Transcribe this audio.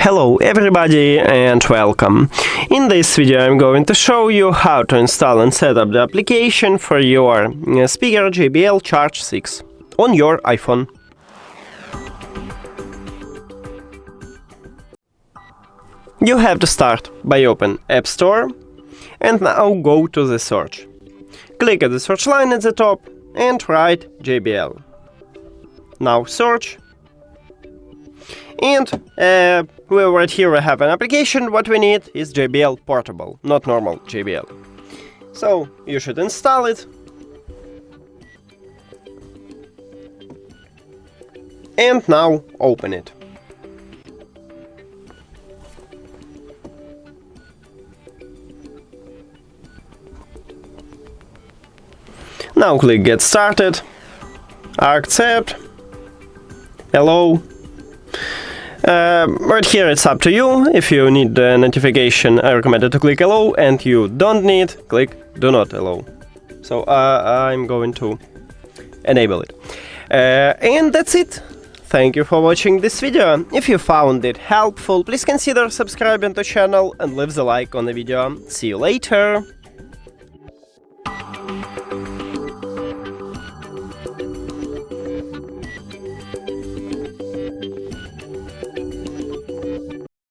Hello everybody and welcome. In this video I'm going to show you how to install and set up the application for your speaker JBL Charge 6 on your iPhone. You have to start by open App Store and now go to the search. Click at the search line at the top and write JBL. Now search. And right here we have an application. What we need is JBL Portable, not normal JBL. So you should install it. And now open it. Now click Get Started, Accept, Allow. Right here it's up to you. If you need the notification, I recommend to click Allow, and you don't need, click Do Not Allow. So I'm going to enable it. And that's it. Thank you for watching this video. If you found it helpful, please consider subscribing to the channel and leave the like on the video. See you later!